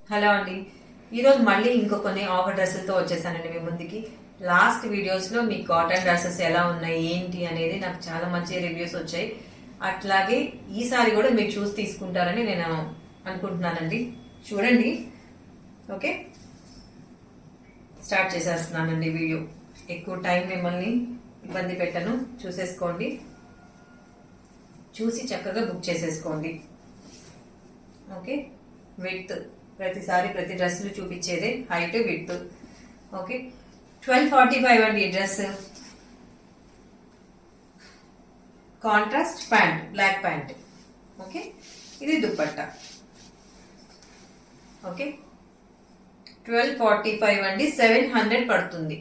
Hello అండి. ఈరోజు మళ్ళీ ఇంకో కొన్ని ఆఫర్ డ్రెస్సులతో వచ్చేసానండి మీ ముందుకి. లాస్ట్ వీడియోస్లో మీ కాటన్ డ్రెస్సెస్ ఎలా ఉన్నాయి ఏంటి అనేది నాకు చాలా మంచి రివ్యూస్ వచ్చాయి. అట్లాగే ఈసారి కూడా మీరు చూసి తీసుకుంటారని నేను అనుకుంటున్నానండి. చూడండి. ఓకే, స్టార్ట్ చేసేస్తున్నానండి వీడియో. ఎక్కువ టైం మిమ్మల్ని ఇబ్బంది పెట్టను, చూసేసుకోండి. చూసి చక్కగా బుక్ చేసేసుకోండి. ఓకే, విత్ ప్రతిసారి ప్రతి డ్రెస్సులు చూపించేదే హైట్ విత్. ఓకే, 1245 అండి ఈ dress. Contrast pant, black pant. Okay, ఇది దుప్పట్టా. ఓకే, 1245 అండి, 700 పడుతుంది.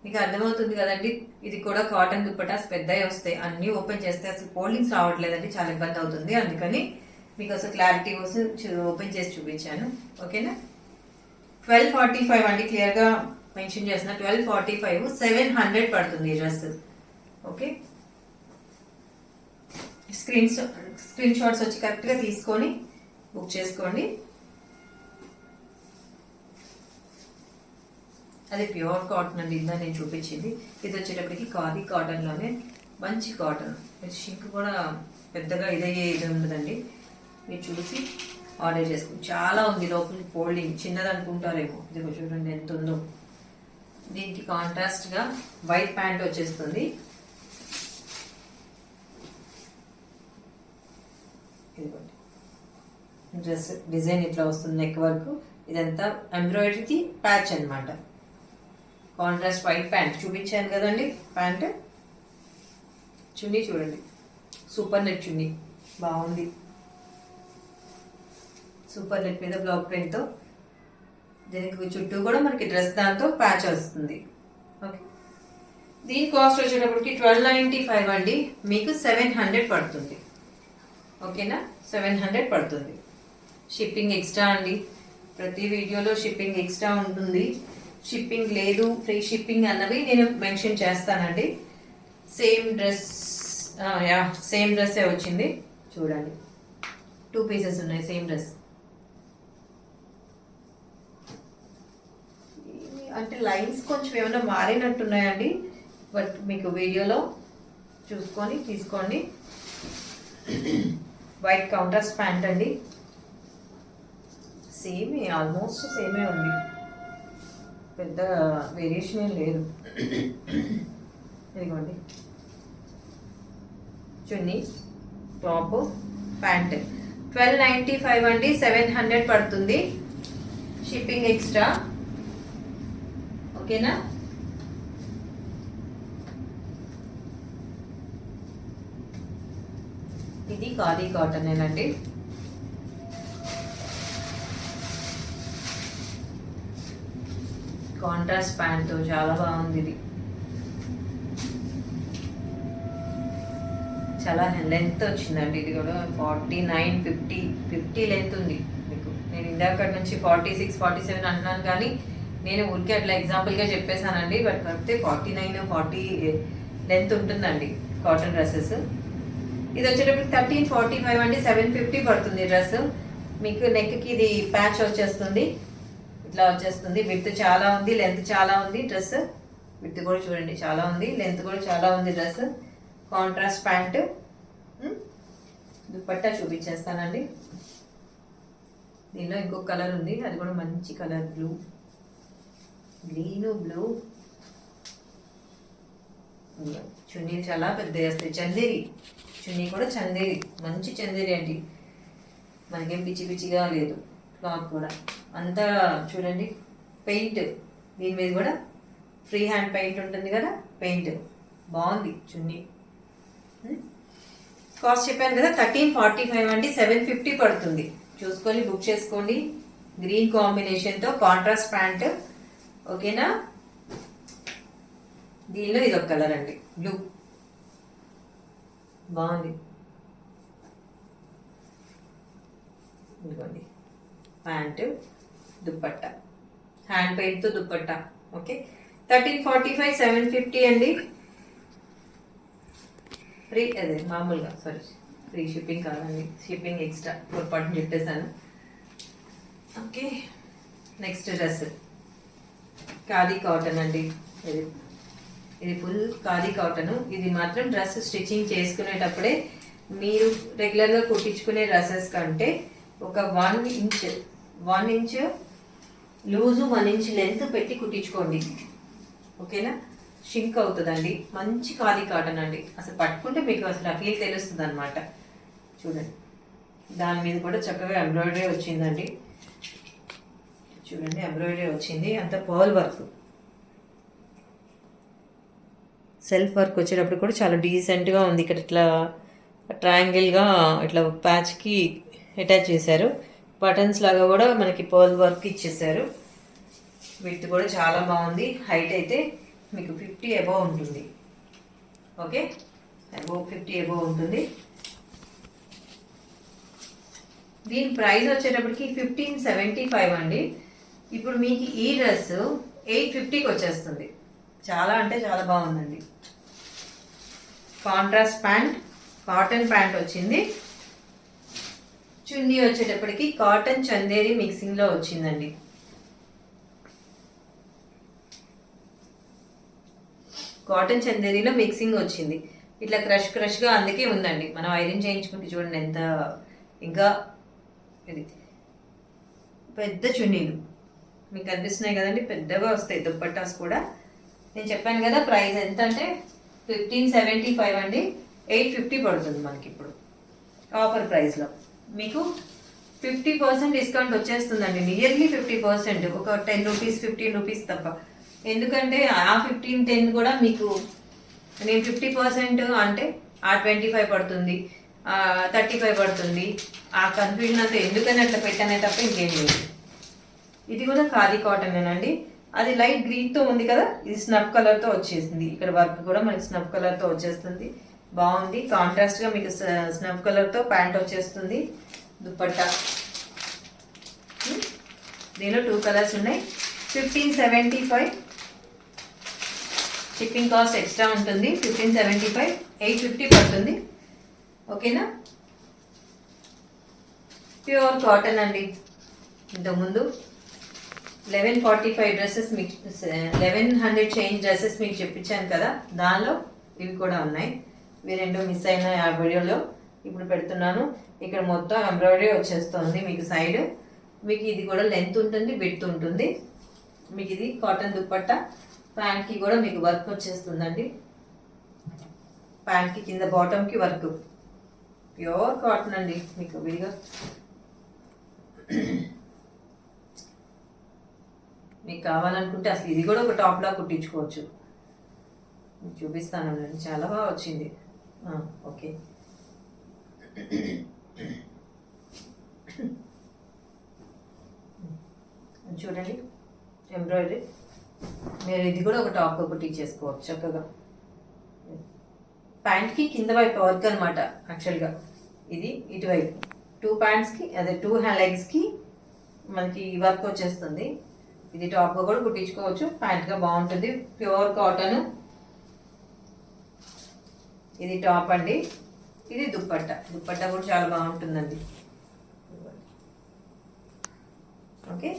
మీకు అర్థమవుతుంది కదండి. ఇది కూడా కాటన్ దుప్పటాస్ పెద్దవి వస్తాయి. అన్ని ఓపెన్ చేస్తే అసలు ఫోల్డింగ్స్ రావట్లేదండి, చాలా ఇబ్బంది అవుతుంది. అందుకని మీకు అసలు క్లారిటీ కోసం ఓపెన్ చేసి చూపించాను. ఓకేనా, 1245 అండి, క్లియర్గా మెన్షన్ చేసిన 1245, 700 పడుతుంది ఈ డ్రెస్. ఓకే, స్క్రీన్ షాట్స్ వచ్చి కరెక్ట్గా తీసుకొని బుక్ చేసుకోండి. అది ప్యూర్ కాటన్ అండి, ఇందా నేను చూపించింది. ఇది వచ్చేటప్పటికి ఖాదీ కాటన్లోనే మంచి కాటన్. షింక్ కూడా పెద్దగా ఇదయ్యే ఇది ఉండదండి. మీరు చూసి ఆర్డర్ చేసుకోండి. చాలా ఉంది లోపలికి ఫోల్డింగ్, చిన్నది అనుకుంటారేమో. ఇది చూడండి ఎంత ఉందో. దీనికి కాంట్రాస్ట్గా వైట్ ప్యాంట్ వచ్చేస్తుంది. ఇదిగోండి, డ్రెస్ డిజైన్ ఇట్లా వస్తుంది, నెక్ వర్క్. ఇదంతా ఎంబ్రాయిడరీ ప్యాచ్ అనమాట. కాంట్రాస్ట్ వైట్ ప్యాంట్ చూపించాను కదండి. ప్యాంట్, చున్నీ చూడండి, సూపర్ నెట్ చున్నీ, బాగుంది. సూపర్ నెట్ మీద బ్లాక్ ప్రింట్తో, దీనికి చుట్టూ కూడా మనకి డ్రెస్ దాంతో ప్యాచ్ వస్తుంది. ఓకే, దీని కాస్ట్ వచ్చేటప్పటికి 1295 అండి, మీకు 700 పడుతుంది. ఓకేనా, 700 పడుతుంది. షిప్పింగ్ ఎక్స్ట్రా అండి. ప్రతి వీడియోలో షిప్పింగ్ ఎక్స్ట్రా ఉంటుంది. షిప్పింగ్ లేదు, ఫ్రీ షిప్పింగ్ అన్నవి నేను మెన్షన్ చేస్తానండి. సేమ్ డ్రెస్, సేమ్ డ్రెస్సే వచ్చింది. చూడండి, 2 పీసెస్ ఉన్నాయి సేమ్ డ్రెస్. అంటే లైన్స్ కొంచెం ఏమైనా మారినట్టున్నాయండి, బట్ మీకు వీడియోలో చూసుకొని తీసుకోండి. వైట్ కాంట్రాస్ట్ ప్యాంట్ అండి, సేమే, ఆల్మోస్ట్ సేమే ఉంది, పెద్ద వేరియేషన్ ఏం లేదు. ఇదిగోండి, చున్నీ, టాప్, ప్యాంట్. 1295 అండి, 700 పడుతుంది. Shipping extra. ఓకేనా, ఇది ఖాదీ కాటన్ ఏనండి. కాంట్రాస్ట్ ప్యాంట్ చాలా బాగుంది. ఇది చాలా లెంత్ వచ్చిందండి. ఇది కూడా 49, 50 లెంత్ ఉంది మీకు. నేను ఇందాక నుంచి 46, 47 అంటున్నాను, కానీ నేను ఊరికే అట్లా ఎగ్జాంపుల్గా చెప్పేశానండి. బట్ కాకపోతే 49, 40 లెంత్ ఉంటుందండి కాటన్ డ్రెస్సెస్. ఇది వచ్చేటప్పుడు 1345 అండి, 750 పడుతుంది డ్రెస్. మీకు నెక్కి ఇది ప్యాచ్ వచ్చేస్తుంది, ఇట్లా వచ్చేస్తుంది. విత్ చాలా ఉంది, లెంత్ చాలా ఉంది. డ్రెస్ విత్ కూడా చూడండి చాలా ఉంది, లెంత్ కూడా చాలా ఉంది డ్రెస్. కాంట్రాస్ట్ ప్యాంట్, దుపట్టా చూపించేస్తానండి. దీనిలో ఇంకొక కలర్ ఉంది, అది కూడా మంచి colour, blue, green blue. Chunni చాలా పెద్ద వేస్తాయి. చందేరి చున్నీ కూడా చందేరి, మంచి చందేరి అండి. మనకేం పిచ్చి పిచ్చిగా లేదు. క్లాత్ కూడా అంతా చూడండి. పెయింట్ దీని మీద కూడా ఫ్రీ హ్యాండ్ పెయింట్ ఉంటుంది కదా, పెయింట్ బాగుంది. చున్నీ కాస్ట్ చెప్పాను కదా, 1345 అండి, 750 పడుతుంది. చూసుకొని బుక్ చేసుకోండి. గ్రీన్ కాంబినేషన్తో కాంట్రాస్ట్ ప్యాంట్. ఓకేనా, దీనిలో ఇది ఒక కలర్ అండి, బ్లూ, బాగుంది. ఇదిగోండి ప్యాంట్, దుప్పట్టా, హ్యాండ్ పెయింట్తో దుప్పట్టా. ఓకే, 1345, 750 అండి. ఫ్రీ అదే మామూలుగా, సారీ ఫ్రీ షిప్పింగ్ కాదండి, షిప్పింగ్ ఎక్స్ట్రా, పొరపాటుని చెప్పేశాను. Okay, next dress khadi cotton అండి. ఇది ఇది ఫుల్ ఖాదీ కాటన్. ఇది మాత్రం డ్రెస్ స్టిచ్చింగ్ చేసుకునేటప్పుడే మీరు రెగ్యులర్గా కుట్టించుకునే డ్రెస్సెస్ కంటే ఒక 1 ఇంచ్ లూజు 1 ఇంచ్ లెంత్ పెట్టి కుట్టించుకోండి. ఓకేనా, షింక్ అవుతుందండి. మంచి ఖాదీ కాటన్ అండి. అసలు పట్టుకుంటే మీకు అసలు ఆ ఫీల్ తెలుస్తుంది అనమాట. చూడండి, దాని మీద కూడా చక్కగా ఎంబ్రాయిడరీ వచ్చిందండి. చూడండి, ఎంబ్రాయిడరీ వచ్చింది, అంత పర్ల్ వర్క్, సెల్ఫ్ వర్క్ వచ్చేటప్పుడు కూడా చాలా డీసెంట్గా ఉంది. ఇక్కడ ఇట్లా ట్రయాంగిల్గా ఇట్లా ప్యాచ్కి అటాచ్ చేశారు. బటన్స్ లాగా కూడా మనకి పర్ల్ వర్క్ ఇచ్చేసారు. విత్ కూడా చాలా బాగుంది. హైట్ అయితే మీకు 50 అబోవ్ ఉంటుంది. ఓకే, 50 అబోవ్ ఉంటుంది. దీని ప్రైస్ వచ్చేటప్పటికి 1575 అండి. ఇప్పుడు మీకు ఈ డ్రెస్ 850కి వచ్చేస్తుంది. చాలా అంటే చాలా బాగుందండి. కాంట్రాస్ట్ ప్యాంట్, కాటన్ ప్యాంట్ వచ్చింది. చున్నీ వచ్చేటప్పటికి కాటన్ చందేరి మిక్సింగ్లో వచ్చిందండి. కాటన్ చందేరిలో మిక్సింగ్ వచ్చింది. ఇట్లా క్రష్గా అందుకే ఉందండి. మనం ఐరన్ చేయించుకుంటే చూడండి ఎంత. ఇంకా ఇది పెద్ద చున్నీలు మీకు కనిపిస్తున్నాయి కదండి, పెద్దగా వస్తాయి దుప్పట్టాస్ కూడా. నేను చెప్పాను కదా ప్రైస్ ఎంత అంటే 1575 అండి. 850 పడుతుంది మనకి ఇప్పుడు ఆఫర్ ప్రైస్లో. మీకు 50% డిస్కౌంట్ వచ్చేస్తుందండి. నియర్లీ 50%, ఒక 10 రూపీస్ 15 రూపీస్ తప్ప. ఎందుకంటే ఆ 15-10 కూడా మీకు నేను 50% అంటే ఆ 25 పడుతుంది, 35 పడుతుంది. ఆ కన్ఫ్యూజన్ అంతా ఎందుకని అట్లా పెట్టానే తప్ప ఇంకేం లేదు. ఇది కూడా ఖాదీ కాటనేనండి. అది లైట్ గ్రీన్తో ఉంది కదా, ఇది స్నఫ్ కలర్తో వచ్చేసింది. ఇక్కడ వర్క్ కూడా మనకి స్నఫ్ కలర్తో వచ్చేస్తుంది. బాగుంది. కాంట్రాస్ట్గా మీకు స్నఫ్ కలర్తో ప్యాంట్ వచ్చేస్తుంది. దుప్పట్టా దీనిలో 2 కలర్స్ ఉన్నాయి. 1575. షిప్పింగ్ కాస్ట్ ఎక్స్ట్రా ఉంటుంది. 1575, 850 పడుతుంది. ఓకేనా, ప్యూర్ కాటన్ అండి. ఇంతకుముందు 1145 డ్రెస్సెస్ మీకు 1100 చేంజ్ డ్రెస్సెస్ మీకు చెప్పించాను కదా, దానిలో ఇవి కూడా ఉన్నాయి. ఇవి 2 మిస్ అయిన ఆ వీడియోలో ఇప్పుడు పెడుతున్నాను. ఇక్కడ మొత్తం ఎంబ్రాయిడరీ వచ్చేస్తుంది మీకు సైడ్. మీకు ఇది కూడా లెంత్ ఉంటుంది, విడ్త్ ఉంటుంది. మీకు ఇది కాటన్ దుప్పట్టా. ప్యాంట్కి కూడా మీకు వర్క్ వచ్చేస్తుందండి. ప్యాంట్కి కింద బాటమ్కి వర్క్. ప్యూర్ కాటన్ అండి. మీకు విడిగా మీకు కావాలనుకుంటే అసలు ఇది కూడా ఒక టాప్లా కుట్టించుకోవచ్చు. చూపిస్తాను, చాలా బాగా వచ్చింది. ఓకే, చూడండి ఎంబ్రాయిడరీ. మీరు ఇది కూడా ఒక టాప్ కుట్టించేసుకోవచ్చు చక్కగా. ప్యాంట్కి కింద వైపు వర్క్ అనమాట యాక్చువల్గా. ఇది ఇటువైపు 2 ప్యాంట్స్కి, అదే 2 లెగ్స్కి మనకి వర్క్ వచ్చేస్తుంది. ఇది టాప్గా కూడా కుట్టించుకోవచ్చు, ప్యాంట్గా బాగుంటుంది. Pure cotton. ఇది టాప్ అండి. ఇది దుప్పట్టా. దుప్పట్టా కూడా చాలా బాగుంటుందండి. ఓకే,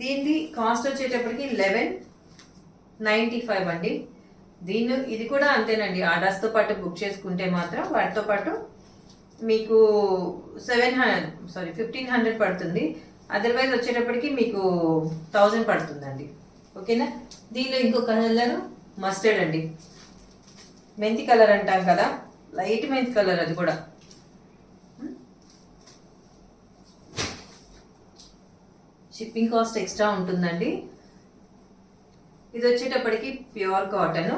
దీనిది కాస్ట్ వచ్చేటప్పటికి 1195 అండి. ఇది కూడా అంతేనండి. ఆర్డర్స్తో పాటు బుక్ చేసుకుంటే మాత్రం వాటితో పాటు మీకు 1500 పడుతుంది. అదర్వైజ్ వచ్చేటప్పటికి మీకు 1000 పడుతుందండి. ఓకేనా, దీనిలో ఇంకో కలర్ మస్టర్డ్ అండి. మెంతి కలర్ అంటాం కదా, లైట్ మెంతి కలర్. అది కూడా షిప్పింగ్ కాస్ట్ ఎక్స్ట్రా ఉంటుందండి. ఇది వచ్చేటప్పటికి ప్యూర్ కాటన్.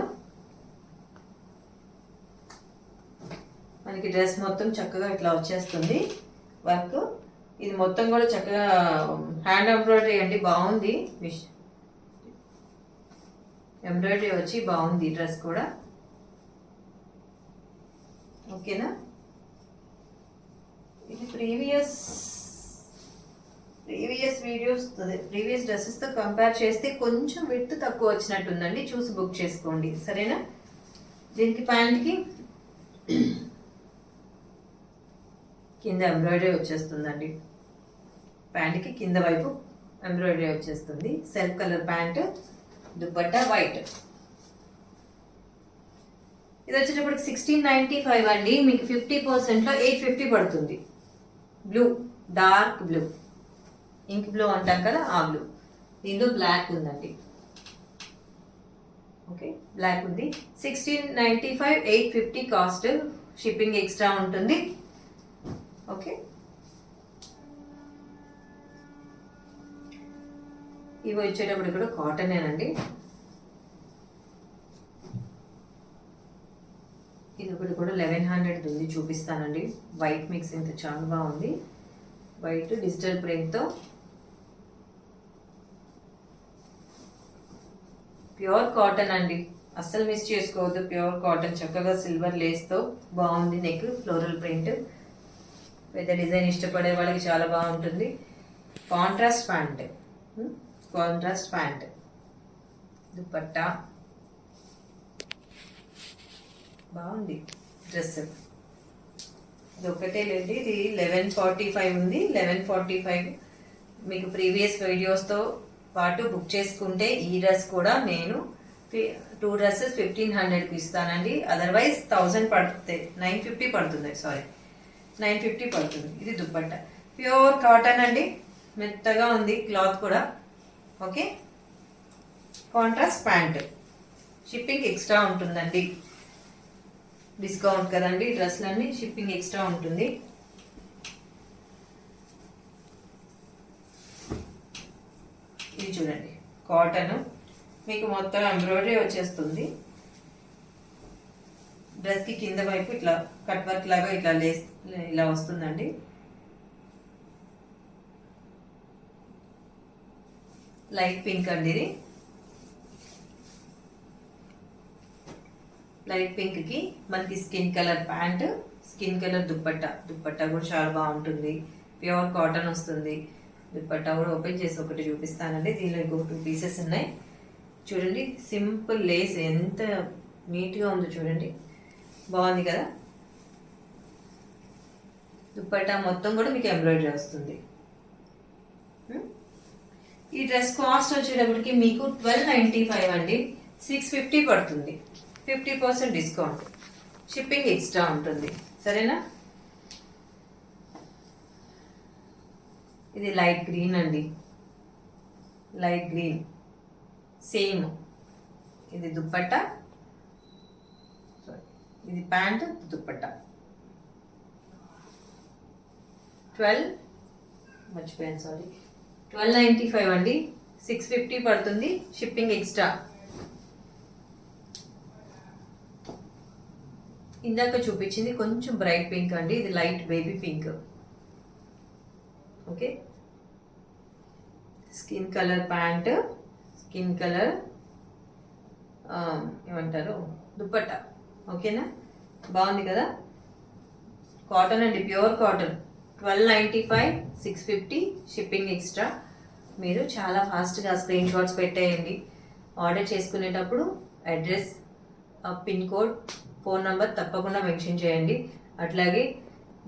మనకి డ్రెస్ మొత్తం చక్కగా ఇట్లా వచ్చేస్తుంది వర్క్. ఇది మొత్తం కూడా చక్కగా హ్యాండ్ ఎంబ్రాయిడరీ అండి. బాగుంది, ఎంబ్రాయిడరీ వచ్చి బాగుంది డ్రెస్ కూడా. ఓకేనా, ఇది ప్రీవియస్ వీడియోస్ ప్రీవియస్ డ్రెస్సెస్తో కంపేర్ చేస్తే కొంచెం విడ్త్ తక్కువ వచ్చినట్టుందండి. చూసి బుక్ చేసుకోండి, సరేనా. దీనికి ప్యాంట్కి కింద ఎంబ్రాయిడరీ వచ్చేస్తుందండి. ప్యాంట్కి కింద వైపు ఎంబ్రాయిడరీ వచ్చేస్తుంది. Self colour pant, dupatta white. ఇది వచ్చేటప్పటికి 1695 అండి. మీకు 50%లో 850 పడుతుంది. Blue, dark blue, ink blue అంటాం కదా ఆ బ్లూ. దీంట్లో బ్లాక్ ఉందండి. ఓకే, బ్లాక్ ఉంది. 1695, 850 కాస్ట్. షిప్పింగ్ ఎక్స్ట్రా ఉంటుంది. ఓకే, ఇవి వచ్చేటప్పుడు కూడా కాటనేనండి. ఇది ఒకటి కూడా 1100 ఉంది, చూపిస్తానండి. వైట్ మిక్సింగ్ చాలా బాగుంది. వైట్ డిజిటల్ ప్రింట్తో ప్యూర్ కాటన్ అండి. అస్సలు మిస్ చేసుకోవద్దు. ప్యూర్ కాటన్, చక్కగా సిల్వర్ లేస్తో బాగుంది. నెక్ ఫ్లోరల్ ప్రింట్, పెద్ద డిజైన్ ఇష్టపడే వాళ్ళకి చాలా బాగుంటుంది. Contrast pant, contrast pant, dupatta బాగుంది. డ్రెస్ ఇది ఒకటే లేదు, ఇది 1145 ఉంది. 1145 మీకు ప్రీవియస్ వీడియోస్తో పాటు బుక్ చేసుకుంటే ఈ డ్రెస్ కూడా నేను 2 డ్రెస్సెస్ 1500కి ఇస్తానండి. అదర్వైజ్ 1000 పడుతుంది, 950 పడుతుంది. సారీ, 950 పడుతుంది. ఇది దుపట్టా ప్యూర్ కాటన్ అండి, మెత్తగా ఉంది క్లాత్ కూడా. Okay, contrast pant. Shipping extra ఉంటుందండి. డిస్కౌంట్ కదండి డ్రెస్లన్నీ, షిప్పింగ్ ఎక్స్ట్రా ఉంటుంది. ఇది చూడండి, కాటన్, మీకు మొత్తం ఎంబ్రాయిడరీ వచ్చేస్తుంది. డ్రెస్కి కింద వైపు ఇట్లా కట్ వర్క్ లాగా ఇట్లా ఇలా వస్తుందండి. లైట్ పింక్ అండి ఇది. లైట్ పింక్ కి మనకి skin colour pant, skin colour dupatta. Dupatta కూడా చాలా బాగుంటుంది. ప్యూర్ కాటన్ వస్తుంది. దుపట్టా కూడా ఓపెన్ చేసి ఒకటి చూపిస్తానండి. దీనిలో ఇంకొక 2 పీసెస్ ఉన్నాయి. చూడండి, సింపుల్ లేస్ ఎంత నీట్గా ఉందో చూడండి, బాగుంది కదా. దుపట్టా మొత్తం కూడా మీకు ఎంబ్రాయిడరీ వస్తుంది. ఈ డ్రెస్ కాస్ట్ వచ్చేటప్పటికి మీకు 1295 అండి. 650 పడుతుంది. 50% డిస్కౌంట్, షిప్పింగ్ ఎక్స్ట్రా ఉంటుంది. సరేనా. ఇది లైట్ గ్రీన్ అండి, లైట్ గ్రీన్ సేమ్. ఇది దుపట్టా, ఇది ప్యాంట్, దుపట్టా. 1295 అండి. 650 పడుతుంది, షిప్పింగ్ ఎక్స్ట్రా. ఇందాక చూపించింది కొంచెం బ్రైట్ పింక్ అండి, ఇది light baby pink. Okay, skin colour pant, skin colour ఏమంటారు దుపట్టా. ఓకేనా, బాగుంది కదా. కాటన్ అండి, ప్యూర్ కాటన్. 1295, 650, shipping extra. మీరు చాలా ఫాస్ట్గా స్క్రీన్ షాట్స్ పెట్టేయండి. ఆర్డర్ చేసుకునేటప్పుడు address, pin code, phone number తప్పకుండా మెన్షన్ చేయండి. అట్లాగే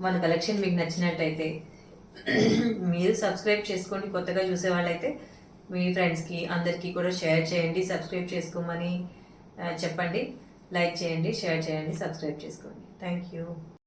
మన కలెక్షన్ మీకు నచ్చినట్టయితే మీరు సబ్స్క్రైబ్ చేసుకోండి. కొత్తగా చూసే వాళ్ళైతే మీ ఫ్రెండ్స్కి అందరికీ కూడా షేర్ చేయండి. సబ్స్క్రైబ్ చేసుకోమని చెప్పండి. లైక్ చేయండి, షేర్ చేయండి, సబ్స్క్రైబ్ చేసుకోండి. Thank you.